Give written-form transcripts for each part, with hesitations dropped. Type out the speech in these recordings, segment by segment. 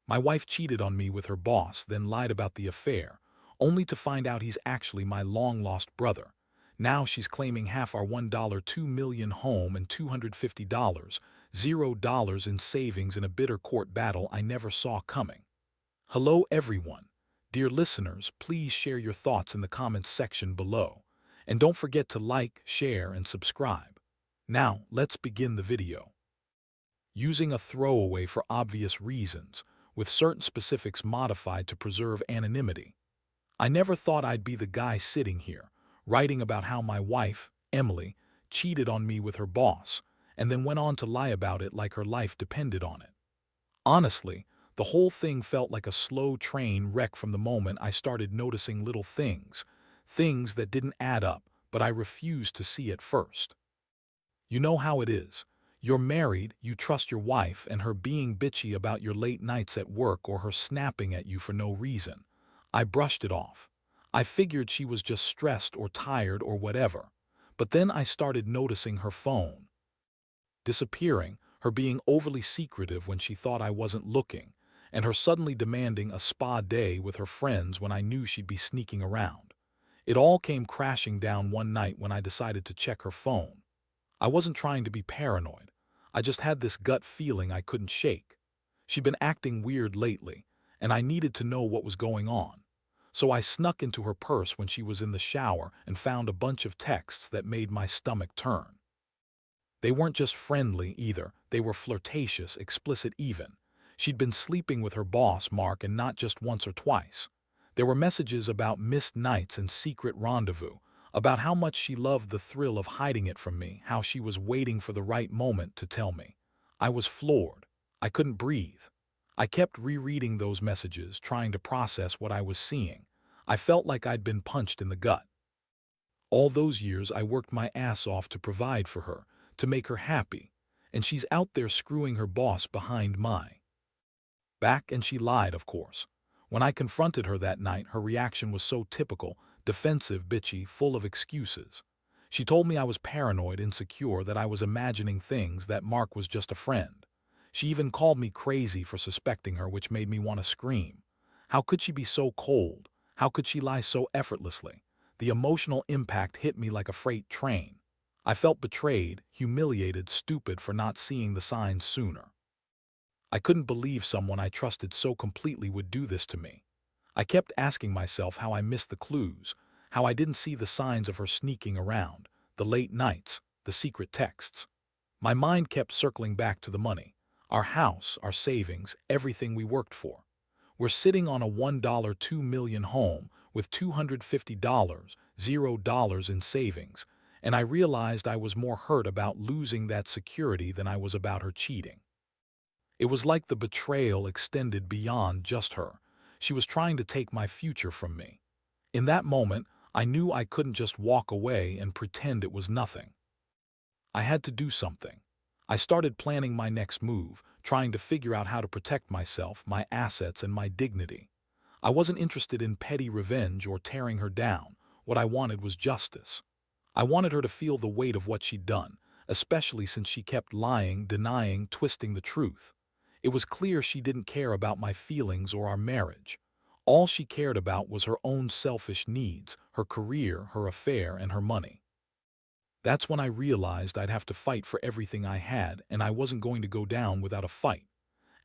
My wife cheated on me with her boss, then lied about the affair, only to find out he's actually my long-lost brother. Now she's claiming half our $1.2 million home and $250, $0 in savings in a bitter court battle I never saw coming. Hello everyone. Dear listeners, please share your thoughts in the comments section below. And don't forget to like, share, and subscribe. Now, let's begin the video. Using a throwaway for obvious reasons, with certain specifics modified to preserve anonymity. I never thought I'd be the guy sitting here, writing about how my wife, Emily, cheated on me with her boss, and then went on to lie about it like her life depended on it. Honestly, the whole thing felt like a slow train wreck from the moment I started noticing little things that didn't add up, but I refused to see at first. You know how it is. You're married, you trust your wife, and her being bitchy about your late nights at work or her snapping at you for no reason. I brushed it off. I figured she was just stressed or tired or whatever. But then I started noticing her phone disappearing, her being overly secretive when she thought I wasn't looking, and her suddenly demanding a spa day with her friends when I knew she'd be sneaking around. It all came crashing down one night when I decided to check her phone. I wasn't trying to be paranoid. I just had this gut feeling I couldn't shake. She'd been acting weird lately, and I needed to know what was going on. So I snuck into her purse when she was in the shower and found a bunch of texts that made my stomach turn. They weren't just friendly either, they were flirtatious, explicit even. She'd been sleeping with her boss, Mark, and not just once or twice. There were messages about missed nights and secret rendezvous, about how much she loved the thrill of hiding it from me, how she was waiting for the right moment to tell me. I was floored. I couldn't breathe. I kept rereading those messages, trying to process what I was seeing. I felt like I'd been punched in the gut. All those years I worked my ass off to provide for her, to make her happy, and she's out there screwing her boss behind my back, and she lied, of course. When I confronted her that night, her reaction was so typical, defensive, bitchy, full of excuses. She told me I was paranoid, insecure, that I was imagining things, that Mark was just a friend. She even called me crazy for suspecting her, which made me want to scream. How could she be so cold? How could she lie so effortlessly? The emotional impact hit me like a freight train. I felt betrayed, humiliated, stupid for not seeing the signs sooner. I couldn't believe someone I trusted so completely would do this to me. I kept asking myself how I missed the clues, how I didn't see the signs of her sneaking around, the late nights, the secret texts. My mind kept circling back to the money, our house, our savings, everything we worked for. We're sitting on a $1.2 million home with $250, $0 in savings, and I realized I was more hurt about losing that security than I was about her cheating. It was like the betrayal extended beyond just her. She was trying to take my future from me. In that moment, I knew I couldn't just walk away and pretend it was nothing. I had to do something. I started planning my next move, trying to figure out how to protect myself, my assets, and my dignity. I wasn't interested in petty revenge or tearing her down. What I wanted was justice. I wanted her to feel the weight of what she'd done, especially since she kept lying, denying, twisting the truth. It was clear she didn't care about my feelings or our marriage. All she cared about was her own selfish needs, her career, her affair, and her money. That's when I realized I'd have to fight for everything I had, and I wasn't going to go down without a fight.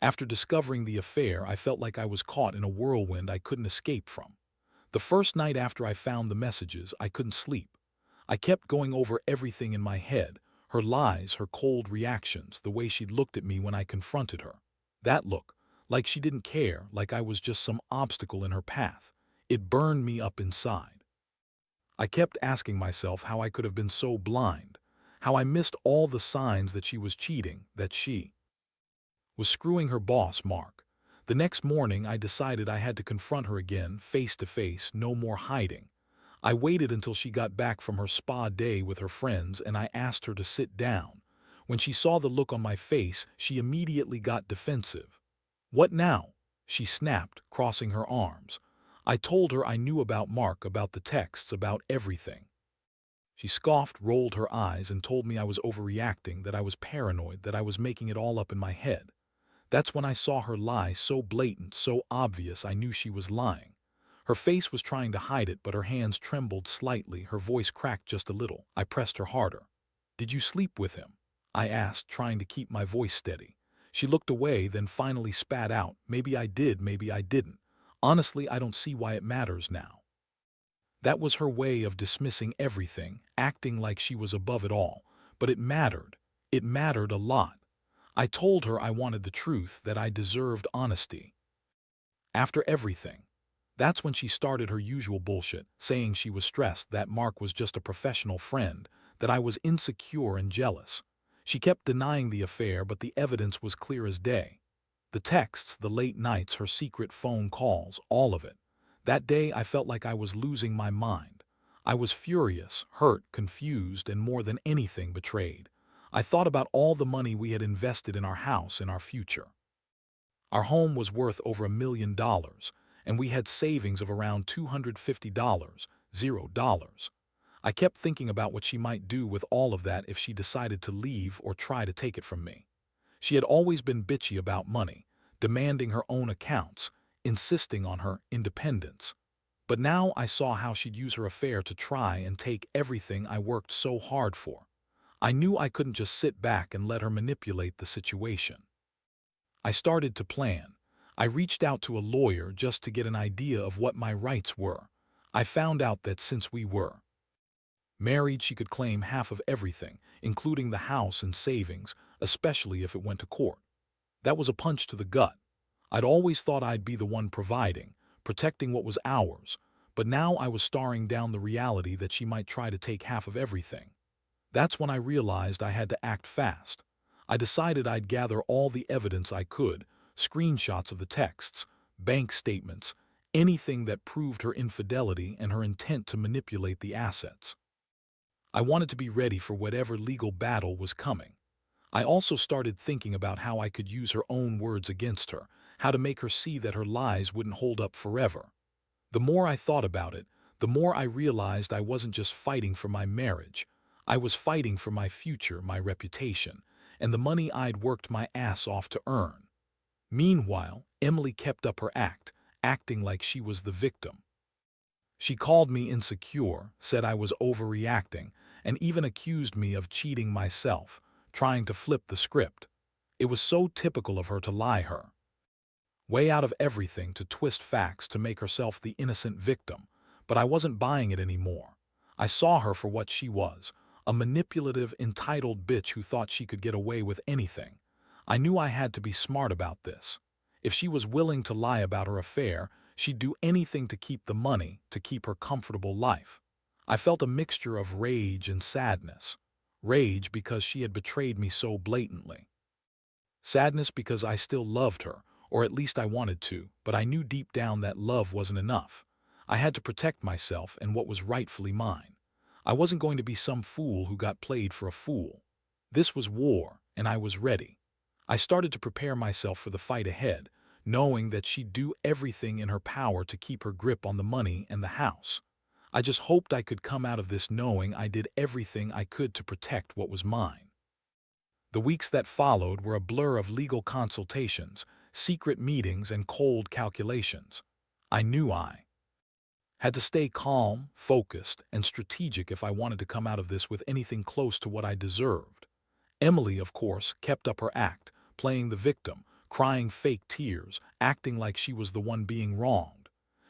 After discovering the affair, I felt like I was caught in a whirlwind I couldn't escape from. The first night after I found the messages, I couldn't sleep. I kept going over everything in my head, her lies, her cold reactions, the way she'd looked at me when I confronted her. That look, like she didn't care, like I was just some obstacle in her path. It burned me up inside. I kept asking myself how I could have been so blind, how I missed all the signs that she was cheating, that she was screwing her boss, Mark. The next morning, I decided I had to confront her again, face to face, no more hiding. I waited until she got back from her spa day with her friends, and I asked her to sit down. When she saw the look on my face, she immediately got defensive. "What now?" she snapped, crossing her arms. I told her I knew about Mark, about the texts, about everything. She scoffed, rolled her eyes, and told me I was overreacting, that I was paranoid, that I was making it all up in my head. That's when I saw her lie so blatant, so obvious I knew she was lying. Her face was trying to hide it, but her hands trembled slightly, her voice cracked just a little. I pressed her harder. "Did you sleep with him?" I asked, trying to keep my voice steady. She looked away, then finally spat out, "Maybe I did, maybe I didn't. Honestly, I don't see why it matters now." That was her way of dismissing everything, acting like she was above it all. But it mattered. It mattered a lot. I told her I wanted the truth, that I deserved honesty. After everything. That's when she started her usual bullshit, saying she was stressed, that Mark was just a professional friend, that I was insecure and jealous. She kept denying the affair, but the evidence was clear as day. The texts, the late nights, her secret phone calls, all of it. That day I felt like I was losing my mind. I was furious, hurt, confused, and more than anything betrayed. I thought about all the money we had invested in our house and our future. Our home was worth over $1 million, and we had savings of around $250, $0. I kept thinking about what she might do with all of that if she decided to leave or try to take it from me. She had always been bitchy about money, demanding her own accounts, insisting on her independence. But now I saw how she'd use her affair to try and take everything I worked so hard for. I knew I couldn't just sit back and let her manipulate the situation. I started to plan. I reached out to a lawyer just to get an idea of what my rights were. I found out that since we were married, she could claim half of everything, including the house and savings, especially if it went to court. That was a punch to the gut. I'd always thought I'd be the one providing, protecting what was ours, but now I was staring down the reality that she might try to take half of everything. That's when I realized I had to act fast. I decided I'd gather all the evidence I could, screenshots of the texts, bank statements, anything that proved her infidelity and her intent to manipulate the assets. I wanted to be ready for whatever legal battle was coming. I also started thinking about how I could use her own words against her, how to make her see that her lies wouldn't hold up forever. The more I thought about it, the more I realized I wasn't just fighting for my marriage. I was fighting for my future, my reputation, and the money I'd worked my ass off to earn. Meanwhile, Emily kept up her act, acting like she was the victim. She called me insecure, said I was overreacting, and even accused me of cheating myself, trying to flip the script. It was so typical of her to lie her way out of everything, to twist facts to make herself the innocent victim. But I wasn't buying it anymore. I saw her for what she was, a manipulative, entitled bitch who thought she could get away with anything. I knew I had to be smart about this. If she was willing to lie about her affair, she'd do anything to keep the money, to keep her comfortable life. I felt a mixture of rage and sadness. Rage because she had betrayed me so blatantly. Sadness because I still loved her, or at least I wanted to, but I knew deep down that love wasn't enough. I had to protect myself and what was rightfully mine. I wasn't going to be some fool who got played for a fool. This was war, and I was ready. I started to prepare myself for the fight ahead, knowing that she'd do everything in her power to keep her grip on the money and the house. I just hoped I could come out of this knowing I did everything I could to protect what was mine. The weeks that followed were a blur of legal consultations, secret meetings, and cold calculations. I knew I had to stay calm, focused, and strategic if I wanted to come out of this with anything close to what I deserved. Emily, of course, kept up her act, playing the victim, crying fake tears, acting like she was the one being wronged.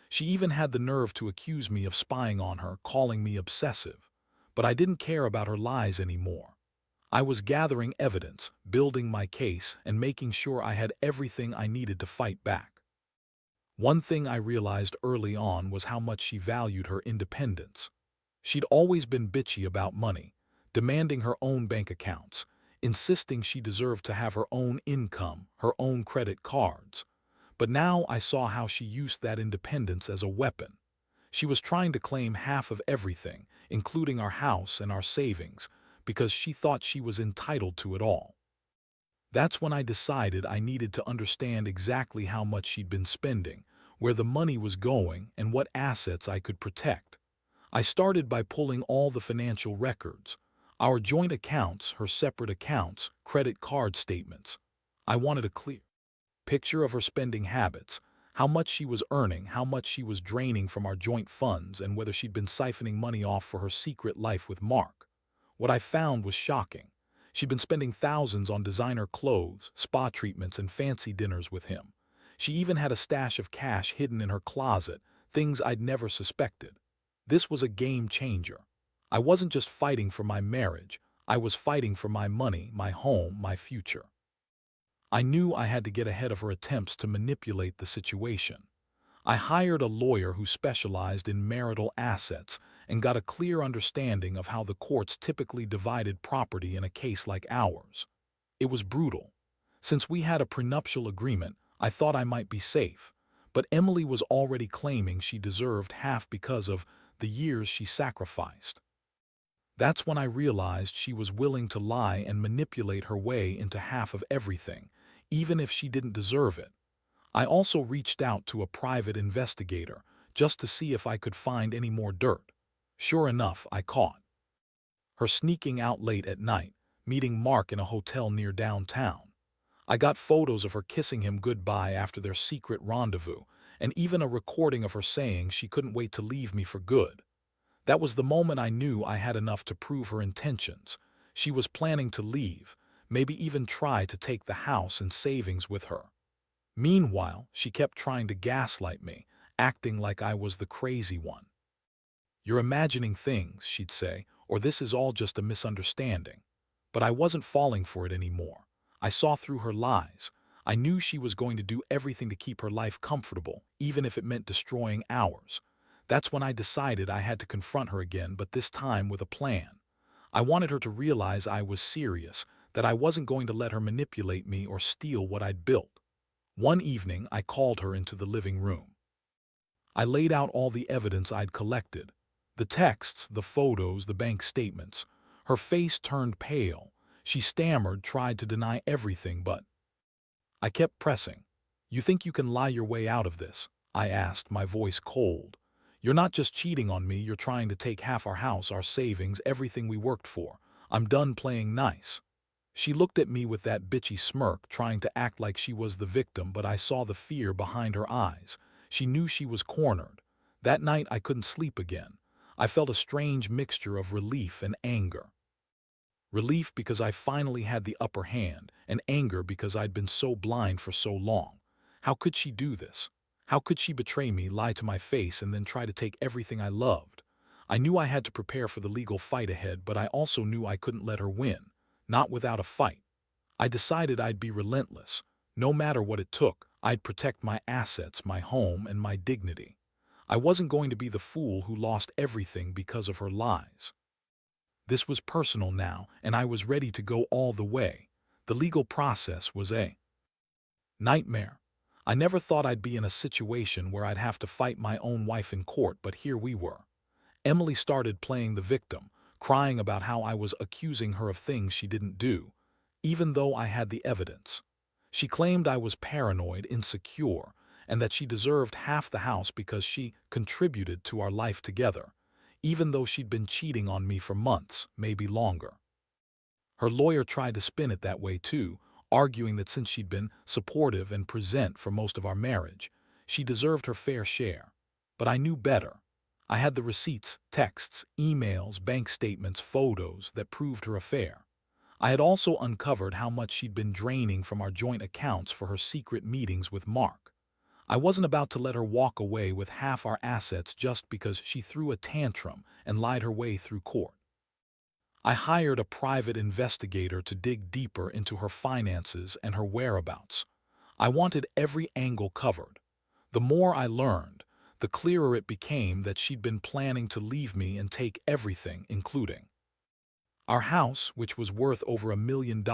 She even had the nerve to accuse me of spying on her, calling me obsessive. But I didn't care about her lies anymore. I was gathering evidence, building my case, and making sure I had everything I needed to fight back. One thing I realized early on was how much she valued her independence. She'd always been bitchy about money, demanding her own bank accounts, insisting she deserved to have her own income, her own credit cards. But now I saw how she used that independence as a weapon. She was trying to claim half of everything, including our house and our savings, because she thought she was entitled to it all. That's when I decided I needed to understand exactly how much she'd been spending, where the money was going, and what assets I could protect. I started by pulling all the financial records, our joint accounts, her separate accounts, credit card statements. I wanted a clear picture of her spending habits, how much she was earning, how much she was draining from our joint funds, and whether she'd been siphoning money off for her secret life with Mark. What I found was shocking. She'd been spending thousands on designer clothes, spa treatments, and fancy dinners with him. She even had a stash of cash hidden in her closet, things I'd never suspected. This was a game changer. I wasn't just fighting for my marriage, I was fighting for my money, my home, my future. I knew I had to get ahead of her attempts to manipulate the situation. I hired a lawyer who specialized in marital assets and got a clear understanding of how the courts typically divided property in a case like ours. It was brutal. Since we had a prenuptial agreement, I thought I might be safe, but Emily was already claiming she deserved half because of the years she sacrificed. That's when I realized she was willing to lie and manipulate her way into half of everything, even if she didn't deserve it. I also reached out to a private investigator just to see if I could find any more dirt. Sure enough, I caught her sneaking out late at night, meeting Mark in a hotel near downtown. I got photos of her kissing him goodbye after their secret rendezvous, and even a recording of her saying she couldn't wait to leave me for good. That was the moment I knew I had enough to prove her intentions. She was planning to leave, maybe even try to take the house and savings with her. Meanwhile, she kept trying to gaslight me, acting like I was the crazy one. "You're imagining things," she'd say, "or this is all just a misunderstanding." But I wasn't falling for it anymore. I saw through her lies. I knew she was going to do everything to keep her life comfortable, even if it meant destroying ours. That's when I decided I had to confront her again, but this time with a plan. I wanted her to realize I was serious, that I wasn't going to let her manipulate me or steal what I'd built. One evening, I called her into the living room. I laid out all the evidence I'd collected. The texts, the photos, the bank statements. Her face turned pale. She stammered, tried to deny everything, but I kept pressing. "You think you can lie your way out of this?" I asked, my voice cold. "You're not just cheating on me, you're trying to take half our house, our savings, everything we worked for. I'm done playing nice." She looked at me with that bitchy smirk, trying to act like she was the victim, but I saw the fear behind her eyes. She knew she was cornered. That night I couldn't sleep again. I felt a strange mixture of relief and anger. Relief because I finally had the upper hand, and anger because I'd been so blind for so long. How could she do this? How could she betray me, lie to my face, and then try to take everything I loved? I knew I had to prepare for the legal fight ahead, but I also knew I couldn't let her win. Not without a fight. I decided I'd be relentless. No matter what it took, I'd protect my assets, my home, and my dignity. I wasn't going to be the fool who lost everything because of her lies. This was personal now, and I was ready to go all the way. The legal process was a nightmare. I never thought I'd be in a situation where I'd have to fight my own wife in court, but here we were. Emily started playing the victim, crying about how I was accusing her of things she didn't do, even though I had the evidence. She claimed I was paranoid, insecure, and that she deserved half the house because she contributed to our life together, even though she'd been cheating on me for months, maybe longer. Her lawyer tried to spin it that way too, arguing that since she'd been supportive and present for most of our marriage, she deserved her fair share. But I knew better. I had the receipts, texts, emails, bank statements, photos that proved her affair. I had also uncovered how much she'd been draining from our joint accounts for her secret meetings with Mark. I wasn't about to let her walk away with half our assets just because she threw a tantrum and lied her way through court. I hired a private investigator to dig deeper into her finances and her whereabouts. I wanted every angle covered. The more I learned, the clearer it became that she'd been planning to leave me and take everything, including our house, which was worth over $1 million,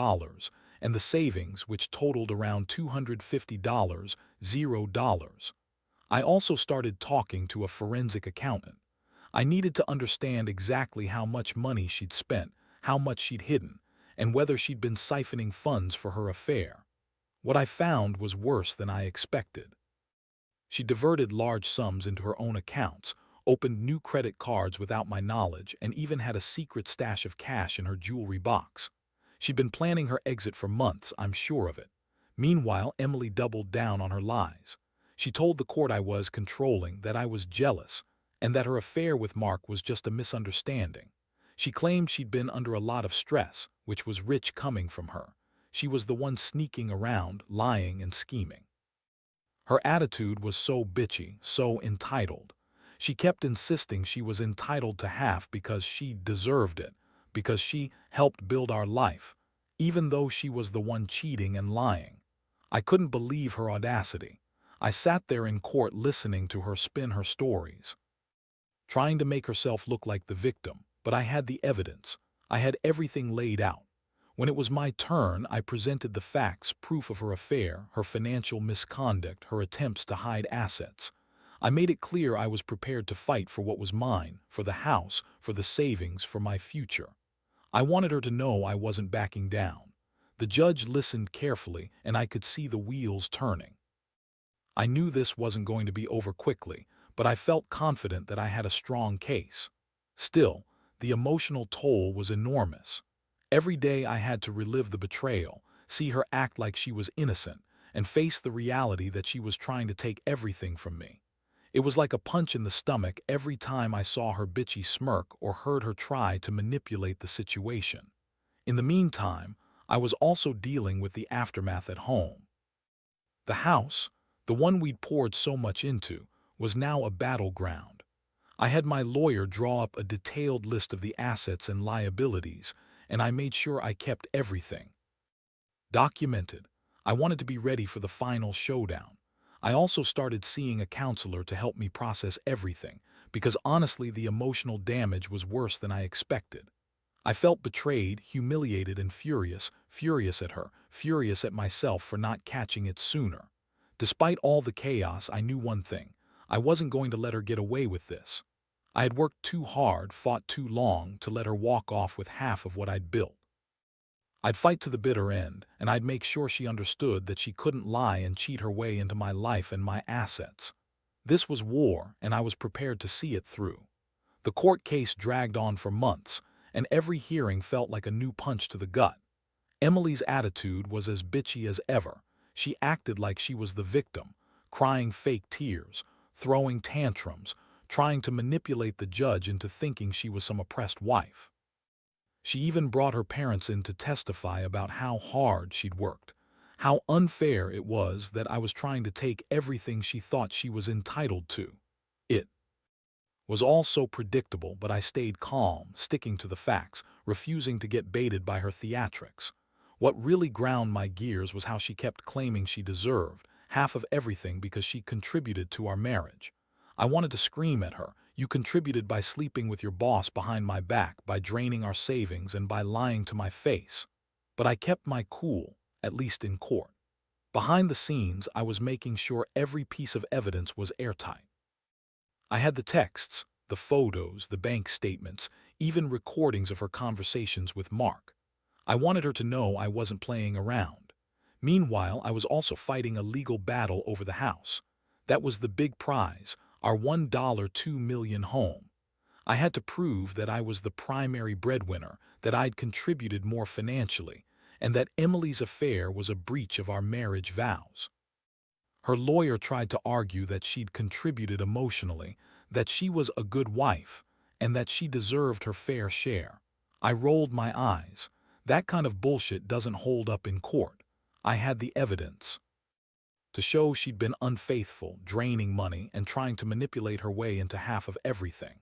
and the savings, which totaled around $250, $0. I also started talking to a forensic accountant. I needed to understand exactly how much money she'd spent, how much she'd hidden, and whether she'd been siphoning funds for her affair. What I found was worse than I expected. She diverted large sums into her own accounts, opened new credit cards without my knowledge, and even had a secret stash of cash in her jewelry box. She'd been planning her exit for months, I'm sure of it. Meanwhile, Emily doubled down on her lies. She told the court I was controlling, that I was jealous, and that her affair with Mark was just a misunderstanding. She claimed she'd been under a lot of stress, which was rich coming from her. She was the one sneaking around, lying and scheming. Her attitude was so bitchy, so entitled. She kept insisting she was entitled to half because she deserved it, because she helped build our life, even though she was the one cheating and lying. I couldn't believe her audacity. I sat there in court listening to her spin her stories, trying to make herself look like the victim, but I had the evidence. I had everything laid out. When it was my turn, I presented the facts, proof of her affair, her financial misconduct, her attempts to hide assets. I made it clear I was prepared to fight for what was mine, for the house, for the savings, for my future. I wanted her to know I wasn't backing down. The judge listened carefully, and I could see the wheels turning. I knew this wasn't going to be over quickly, but I felt confident that I had a strong case. Still, the emotional toll was enormous. Every day I had to relive the betrayal, see her act like she was innocent, and face the reality that she was trying to take everything from me. It was like a punch in the stomach every time I saw her bitchy smirk or heard her try to manipulate the situation. In the meantime, I was also dealing with the aftermath at home. The house, the one we'd poured so much into, was now a battleground. I had my lawyer draw up a detailed list of the assets and liabilities, and I made sure I kept everything documented. I wanted to be ready for the final showdown. I also started seeing a counselor to help me process everything, because honestly the emotional damage was worse than I expected. I felt betrayed, humiliated, and furious at her, furious at myself for not catching it sooner. Despite all the chaos, I knew one thing. I wasn't going to let her get away with this. I had worked too hard, fought too long, to let her walk off with half of what I'd built. I'd fight to the bitter end, and I'd make sure she understood that she couldn't lie and cheat her way into my life and my assets. This was war, and I was prepared to see it through. The court case dragged on for months, and every hearing felt like a new punch to the gut. Emily's attitude was as bitchy as ever. She acted like she was the victim, crying fake tears, throwing tantrums, trying to manipulate the judge into thinking she was some oppressed wife. She even brought her parents in to testify about how hard she'd worked, how unfair it was that I was trying to take everything she thought she was entitled to. It was all so predictable, but I stayed calm, sticking to the facts, refusing to get baited by her theatrics. What really ground my gears was how she kept claiming she deserved half of everything because she contributed to our marriage. I wanted to scream at her. You contributed by sleeping with your boss behind my back, by draining our savings, and by lying to my face. But I kept my cool, at least in court. Behind the scenes, I was making sure every piece of evidence was airtight. I had the texts, the photos, the bank statements, even recordings of her conversations with Mark. I wanted her to know I wasn't playing around. Meanwhile, I was also fighting a legal battle over the house. That was the big prize, our $1.2 million home. I had to prove that I was the primary breadwinner, that I'd contributed more financially, and that Emily's affair was a breach of our marriage vows. Her lawyer tried to argue that she'd contributed emotionally, that she was a good wife, and that she deserved her fair share. I rolled my eyes. That kind of bullshit doesn't hold up in court. I had the evidence to show she'd been unfaithful, draining money, and trying to manipulate her way into half of everything.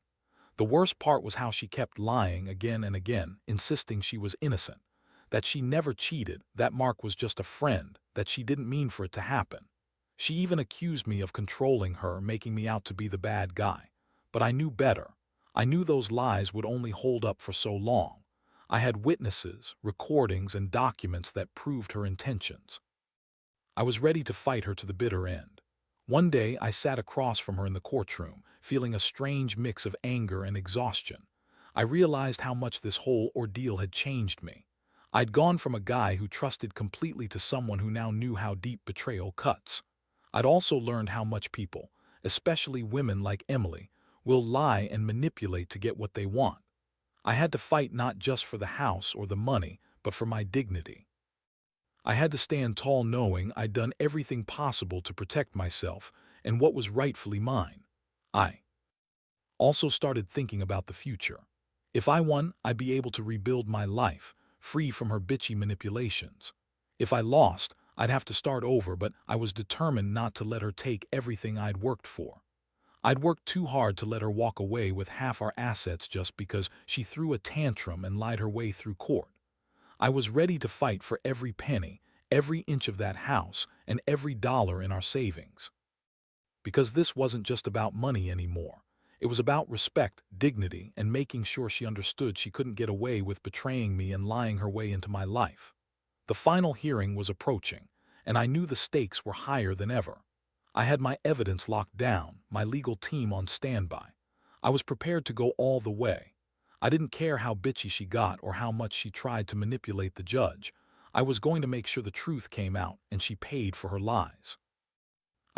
The worst part was how she kept lying again and again, insisting she was innocent, that she never cheated, that Mark was just a friend, that she didn't mean for it to happen. She even accused me of controlling her, making me out to be the bad guy. But I knew better. I knew those lies would only hold up for so long. I had witnesses, recordings, and documents that proved her intentions. I was ready to fight her to the bitter end. One day, I sat across from her in the courtroom, feeling a strange mix of anger and exhaustion. I realized how much this whole ordeal had changed me. I'd gone from a guy who trusted completely to someone who now knew how deep betrayal cuts. I'd also learned how much people, especially women like Emily, will lie and manipulate to get what they want. I had to fight not just for the house or the money, but for my dignity. I had to stand tall knowing I'd done everything possible to protect myself and what was rightfully mine. I also started thinking about the future. If I won, I'd be able to rebuild my life, free from her bitchy manipulations. If I lost, I'd have to start over, but I was determined not to let her take everything I'd worked for. I'd worked too hard to let her walk away with half our assets just because she threw a tantrum and lied her way through court. I was ready to fight for every penny, every inch of that house, and every dollar in our savings. Because this wasn't just about money anymore. It was about respect, dignity, and making sure she understood she couldn't get away with betraying me and lying her way into my life. The final hearing was approaching, and I knew the stakes were higher than ever. I had my evidence locked down, my legal team on standby. I was prepared to go all the way. I didn't care how bitchy she got or how much she tried to manipulate the judge. I was going to make sure the truth came out and she paid for her lies.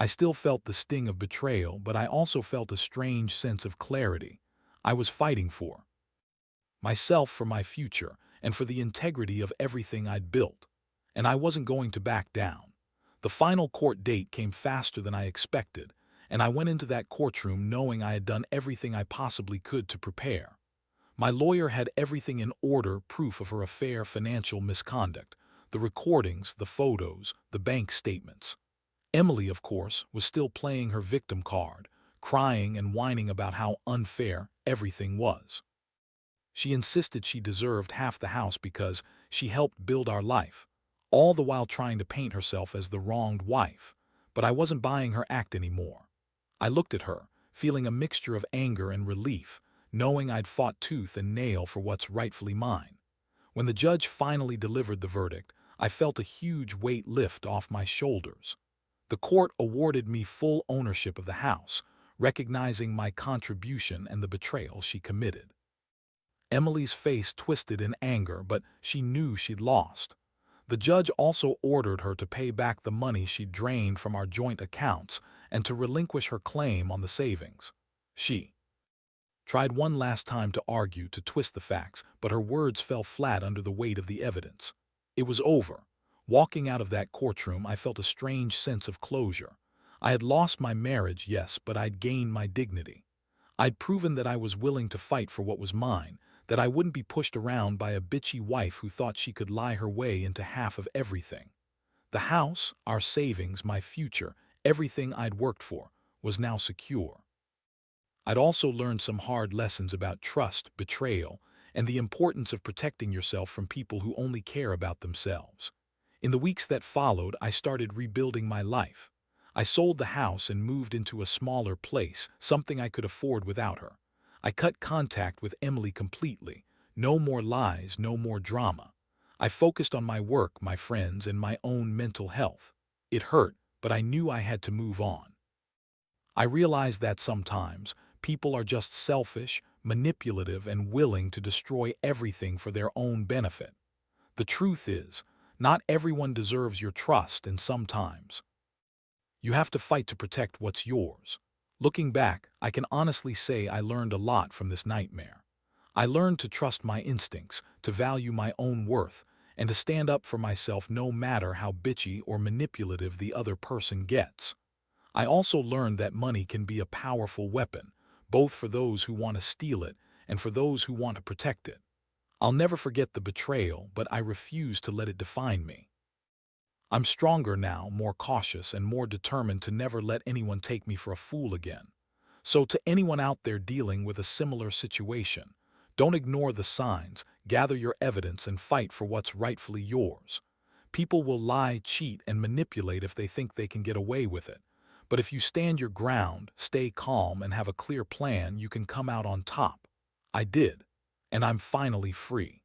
I still felt the sting of betrayal, but I also felt a strange sense of clarity. I was fighting for myself, for my future, and for the integrity of everything I'd built. And I wasn't going to back down. The final court date came faster than I expected, and I went into that courtroom knowing I had done everything I possibly could to prepare. My lawyer had everything in order: proof of her affair, financial misconduct, the recordings, the photos, the bank statements. Emily, of course, was still playing her victim card, crying and whining about how unfair everything was. She insisted she deserved half the house because she helped build our life, all the while trying to paint herself as the wronged wife. But I wasn't buying her act anymore. I looked at her, feeling a mixture of anger and relief, knowing I'd fought tooth and nail for what's rightfully mine. When the judge finally delivered the verdict, I felt a huge weight lift off my shoulders. The court awarded me full ownership of the house, recognizing my contribution and the betrayal she committed. Emily's face twisted in anger, but she knew she'd lost. The judge also ordered her to pay back the money she'd drained from our joint accounts and to relinquish her claim on the savings. She tried one last time to argue, to twist the facts, but her words fell flat under the weight of the evidence. It was over. Walking out of that courtroom, I felt a strange sense of closure. I had lost my marriage, yes, but I'd gained my dignity. I'd proven that I was willing to fight for what was mine, that I wouldn't be pushed around by a bitchy wife who thought she could lie her way into half of everything. The house, our savings, my future, everything I'd worked for, was now secure. I'd also learned some hard lessons about trust, betrayal, and the importance of protecting yourself from people who only care about themselves. In the weeks that followed, I started rebuilding my life. I sold the house and moved into a smaller place, something I could afford without her. I cut contact with Emily completely. No more lies, no more drama. I focused on my work, my friends, and my own mental health. It hurt, but I knew I had to move on. I realized that sometimes people are just selfish, manipulative, and willing to destroy everything for their own benefit. The truth is, not everyone deserves your trust, and sometimes you have to fight to protect what's yours. Looking back, I can honestly say I learned a lot from this nightmare. I learned to trust my instincts, to value my own worth, and to stand up for myself no matter how bitchy or manipulative the other person gets. I also learned that money can be a powerful weapon, both for those who want to steal it and for those who want to protect it. I'll never forget the betrayal, but I refuse to let it define me. I'm stronger now, more cautious, and more determined to never let anyone take me for a fool again. So to anyone out there dealing with a similar situation, don't ignore the signs, gather your evidence, and fight for what's rightfully yours. People will lie, cheat, and manipulate if they think they can get away with it. But if you stand your ground, stay calm, and have a clear plan, you can come out on top. I did, and I'm finally free.